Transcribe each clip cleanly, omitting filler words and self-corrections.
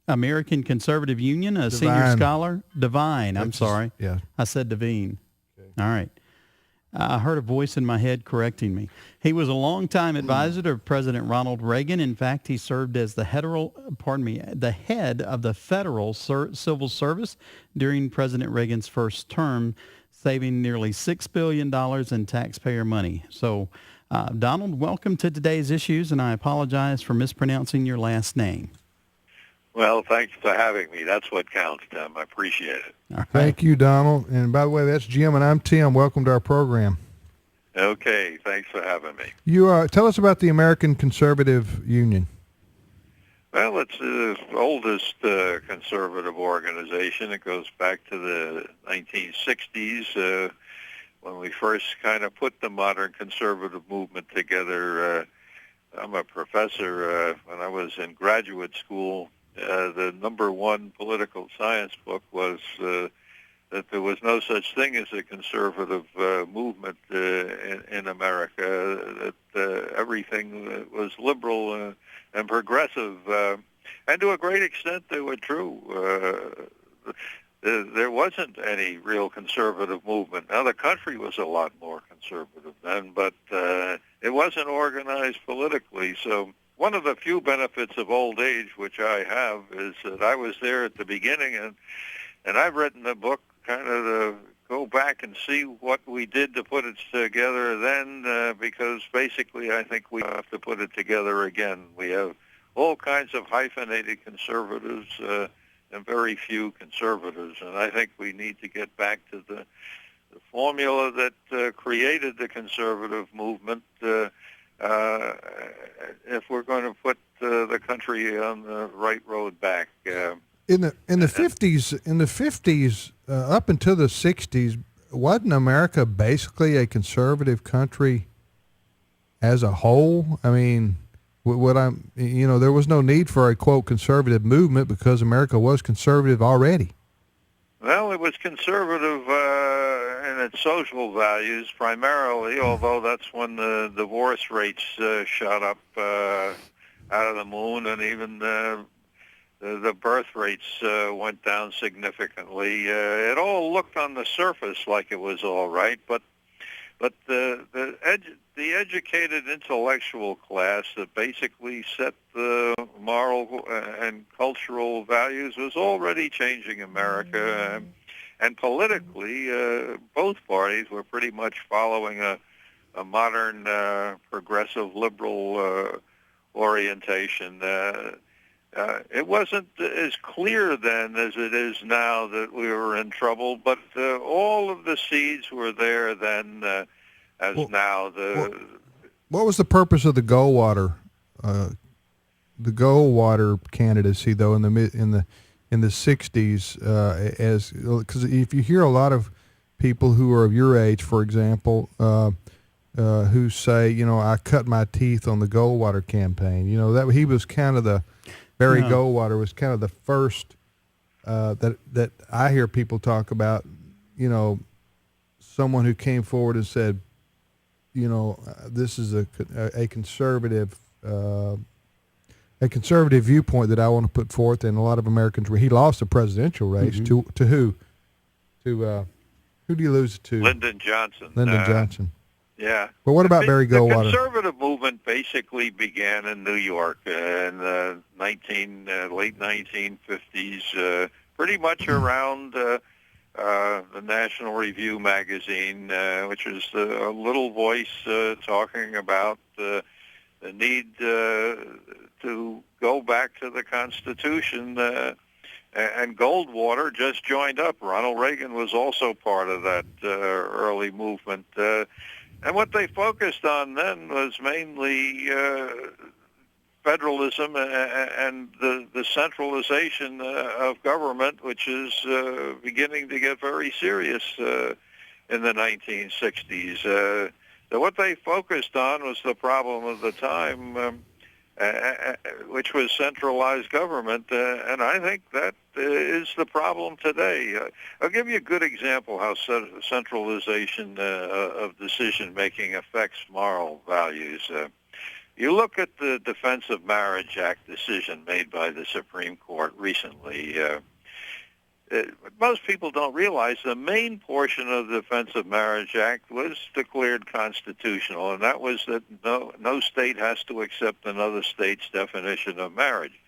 American Conservative Union, a senior Devine. scholar. Devine, I'm That's just- sorry. yeah. I said Devine. All right. I heard a voice in my head correcting me. He was a longtime advisor to President Ronald Reagan. In fact, he served as the head of the Federal Civil Service during President Reagan's first term, saving nearly $6 billion in taxpayer money. So, Donald, welcome to today's issues, and I apologize for mispronouncing your last name. Well, thanks for having me. That's what counts, Tim. I appreciate it. All right. Thank you, Donald. And by the way, that's Jim, and I'm Tim. Welcome to our program. Okay, thanks for having me. You tell us about the American Conservative Union. Well, it's the oldest conservative organization. It goes back to the 1960s when we first kind of put the modern conservative movement together. I'm a professor. When I was in graduate school, the number one political science book was that there was no such thing as a conservative movement in America, that everything was liberal and progressive. And to a great extent, they were true. There wasn't any real conservative movement. Now, the country was a lot more conservative then, but it wasn't organized politically. So one of the few benefits of old age, which I have, is that I was there at the beginning, and I've written a book kind of to go back and see what we did to put it together then, because basically I think we have to put it together again. We have all kinds of hyphenated conservatives and very few conservatives, and I think we need to get back to the formula that created the conservative movement if we're going to put the country on the right road back. In the 50s, up until the 60s, wasn't America basically a conservative country as a whole? I mean, there was no need for a quote conservative movement because America was conservative already. Well, it was conservative in its social values primarily, although that's when the divorce rates shot up out of the moon, and even the birth rates went down significantly. It all looked on the surface like it was all right, but the educated intellectual class that basically set the moral and cultural values was already changing America. And politically, both parties were pretty much following a modern, progressive, liberal orientation. It wasn't as clear then as it is now that we were in trouble, but all of the seeds were there then now. What was the purpose of the Goldwater candidacy, though, in the 60s? Because if you hear a lot of people who are of your age, for example, who say, I cut my teeth on the Goldwater campaign. That he was kind of Barry Goldwater was kind of the first that I hear people talk about. Someone who came forward and said, this is a conservative viewpoint that I want to put forth, and a lot of Americans. He lost the presidential race to who? Who do you lose to? Lyndon Johnson. Lyndon Johnson. Yeah. But what about Barry Goldwater? The conservative movement basically began in New York in the late 1950s, pretty much around the National Review magazine, which is a little voice talking about the need to go back to the Constitution. And Goldwater just joined up. Ronald Reagan was also part of that early movement. And what they focused on then was mainly federalism and the centralization of government, which is beginning to get very serious in the 1960s. So what they focused on was the problem of the time, which was centralized government, and I think that is the problem today. I'll give you a good example how centralization of decision-making affects moral values. You look at the Defense of Marriage Act decision made by the Supreme Court recently. Most people don't realize the main portion of the Defense of Marriage Act was declared constitutional, and that was that no state has to accept another state's definition of marriage.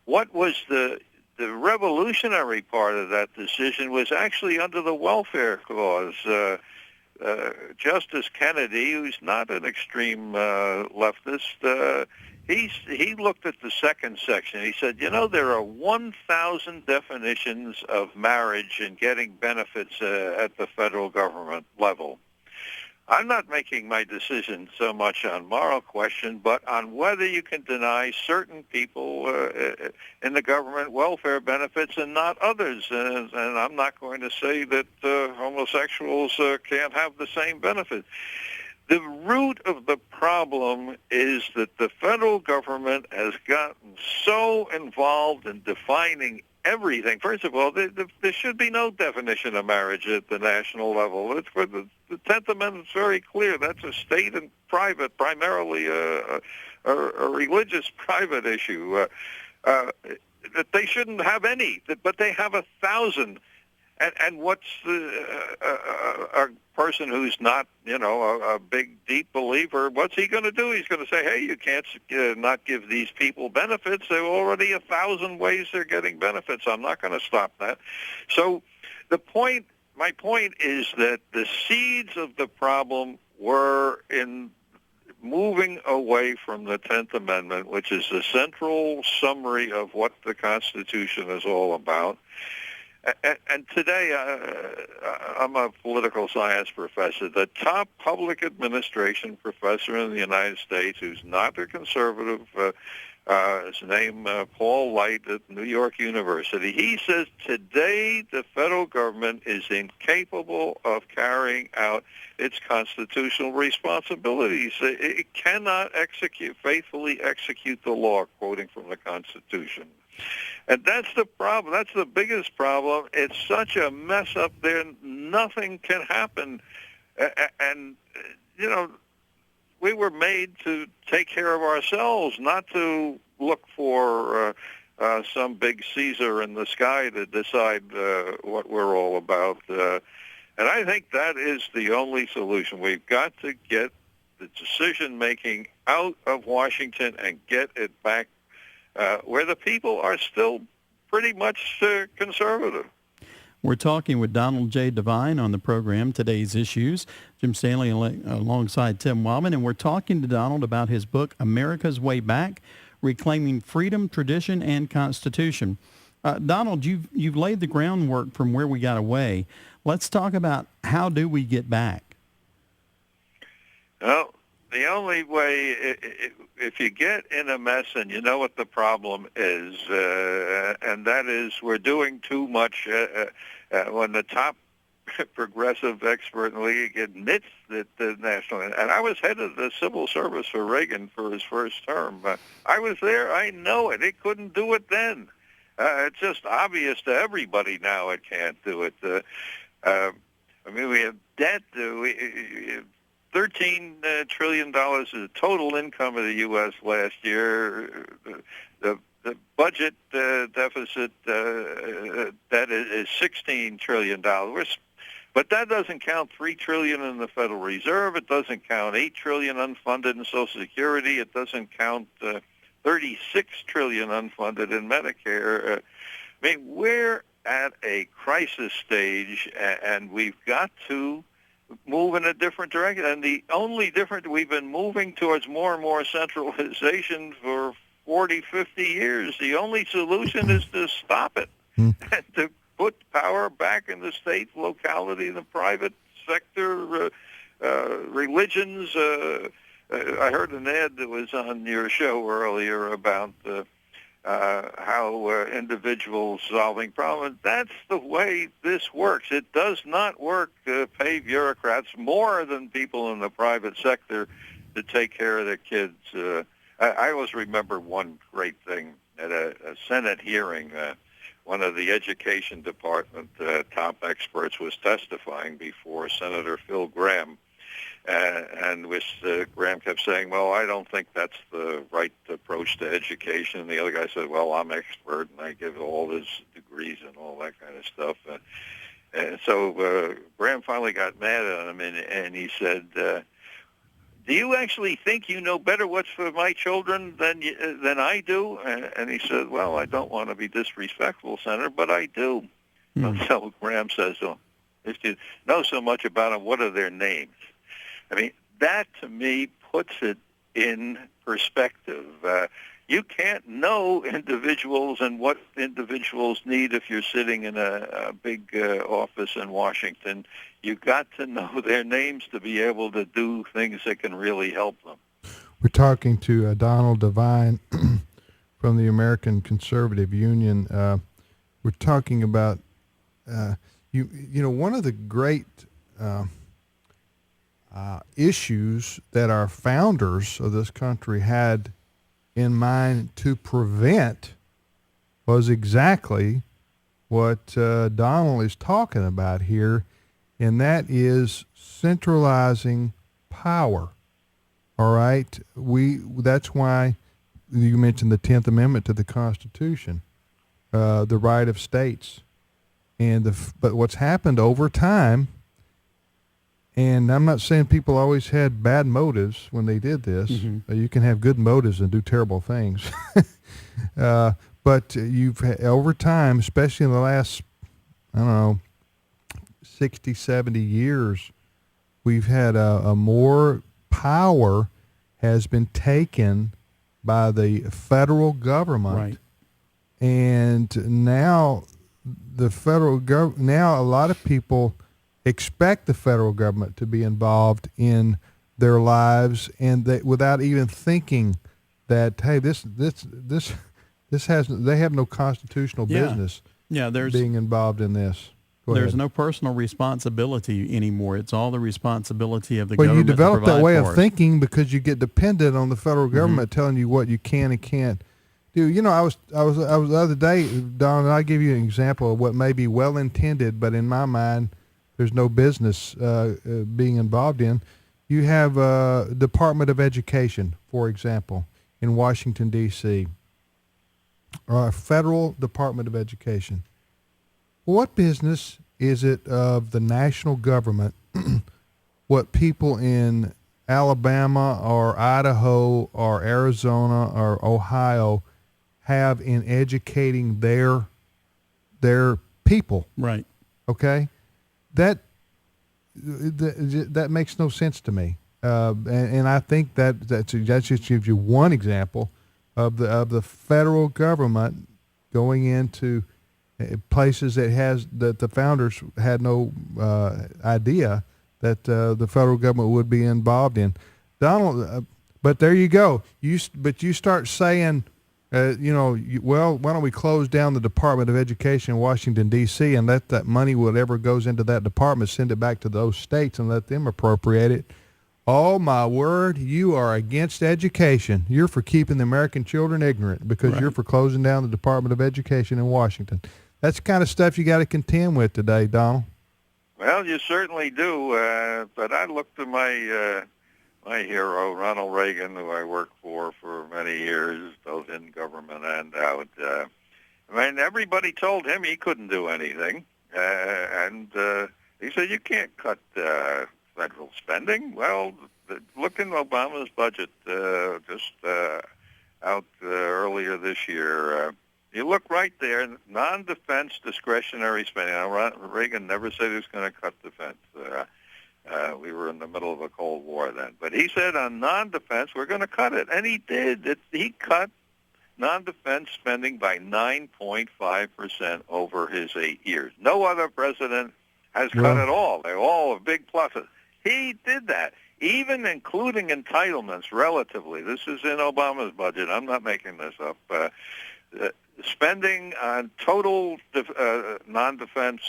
What was the revolutionary part of that decision was actually under the welfare clause. Justice Kennedy, who's not an extreme leftist, he looked at the second section. He said, there are 1,000 definitions of marriage and getting benefits at the federal government level. I'm not making my decision so much on moral question, but on whether you can deny certain people in the government welfare benefits and not others. And I'm not going to say that homosexuals can't have the same benefits. The root of the problem is that the federal government has gotten so involved in defining everything. First of all, there should be no definition of marriage at the national level. It's for the 10th Amendment is very clear. That's a state and private, primarily a religious private issue. That they shouldn't have any, but they have 1,000. And what's a person who's not, a big, deep believer, what's he going to do? He's going to say, hey, you can't not give these people benefits. There are already 1,000 ways they're getting benefits. I'm not going to stop that. So my point is that the seeds of the problem were in moving away from the 10th Amendment, which is the central summary of what the Constitution is all about. And today, I'm a political science professor. The top public administration professor in the United States, who's not a conservative, his name Paul Light at New York University, he says today the federal government is incapable of carrying out its constitutional responsibilities. It cannot faithfully execute the law, quoting from the Constitution. And that's the problem. That's the biggest problem. It's such a mess up there. Nothing can happen. And, we were made to take care of ourselves, not to look for some big Caesar in the sky to decide what we're all about. And I think that is the only solution. We've got to get the decision-making out of Washington and get it back where the people are still pretty much conservative. We're talking with Donald J. Devine on the program, Today's Issues. Jim Stanley alongside Tim Wildman, and we're talking to Donald about his book, America's Way Back, Reclaiming Freedom, Tradition, and Constitution. Donald, you've laid the groundwork from where we got away. Let's talk about how do we get back? Well, the only way, if you get in a mess and you know what the problem is, and that is we're doing too much, when the top progressive expert in the league admits that the national, and I was head of the civil service for Reagan for his first term. I was there. I know it. It couldn't do it then. It's just obvious to everybody now it can't do it. We have debt. $13 trillion is the total income of the U.S. last year. The budget deficit that is $16 trillion. But that doesn't count $3 trillion in the Federal Reserve. It doesn't count $8 trillion unfunded in Social Security. It doesn't count $36 trillion unfunded in Medicare. We're at a crisis stage, and we've got to move in a different direction. And the only difference, we've been moving towards more and more centralization for 40, 50 years. The only solution is to stop it and to put power back in the state, locality, the private sector, religions. I heard an ad that was on your show earlier about how individuals solving problems. That's the way this works. It does not work to pay bureaucrats more than people in the private sector to take care of their kids. I always remember one great thing at a Senate hearing. One of the Education Department top experts was testifying before Senator Phil Gramm. And which Graham kept saying, well, I don't think that's the right approach to education. And the other guy said, well, I'm expert, and I give all his degrees and all that kind of stuff. And so Graham finally got mad at him, and he said, do you actually think you know better what's for my children than I do? And he said, well, I don't want to be disrespectful, Senator, but I do. So Graham says, oh, if you know so much about them, what are their names? I mean, that to me puts it in perspective. You can't know individuals and what individuals need if you're sitting in a big office in Washington. You've got to know their names to be able to do things that can really help them. We're talking to Donald Devine from the American Conservative Union. We're talking about, you know, one of the great issues that our founders of this country had in mind to prevent was exactly what Donald is talking about here, and that is centralizing power. All right, that's why you mentioned the 10th Amendment to the Constitution, the right of states, but what's happened over time. And I'm not saying people always had bad motives when they did this. Mm-hmm. You can have good motives and do terrible things. But over time, especially in the last, 60, 70 years, we've had a more power has been taken by the federal government. Right. And now now a lot of people expect the federal government to be involved in their lives, and without even thinking that, hey, they have no constitutional business being involved in this. There's no personal responsibility anymore. It's all the responsibility of the government. Well, you develop that way of us. thinking because you get dependent on the federal government telling you what you can and can't do. You know, I was the other day, Don, and I'll give you an example of what may be well intended, but in my mind, there's no business being involved in. You have Department of Education, for example, in Washington, D.C., or a federal Department of Education. What business is it of the national government what people in Alabama or Idaho or Arizona or Ohio have in educating their people? Right. Okay? That makes no sense to me, and I think that just gives you one example of the federal government going into places that the founders had no idea that the federal government would be involved in. Donald, but there you go. You start saying. Well, why don't we close down the Department of Education in Washington, D.C., and let that money, whatever goes into that department, send it back to those states and let them appropriate it. Oh, my word, you are against education. You're for keeping the American children ignorant because you're for closing down the Department of Education in Washington. That's the kind of stuff you got to contend with today, Donald. Well, you certainly do, but I look to my hero, Ronald Reagan, who I worked for many years, both in government and out. Everybody told him he couldn't do anything, and he said, you can't cut federal spending. Well, look in Obama's budget just out earlier this year. You look right there, non-defense discretionary spending. Now, Reagan never said he was going to cut defense. We were in the middle of a Cold War then. But he said on non-defense, we're going to cut it. And he did. He cut non-defense spending by 9.5% over his 8 years. No other president has cut it all. They're all big pluses. He did that, even including entitlements relatively. This is in Obama's budget. I'm not making this up. Spending on total non-defense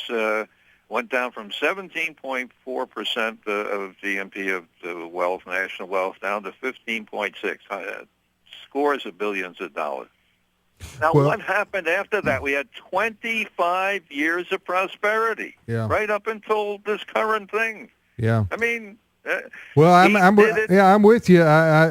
went down from 17.4% of GNP of the wealth, national wealth, down to 15.6, scores of billions of dollars. Now, what happened after that? We had 25 years of prosperity, right up until this current thing. Yeah. I mean, Well, He did it. I'm with you. I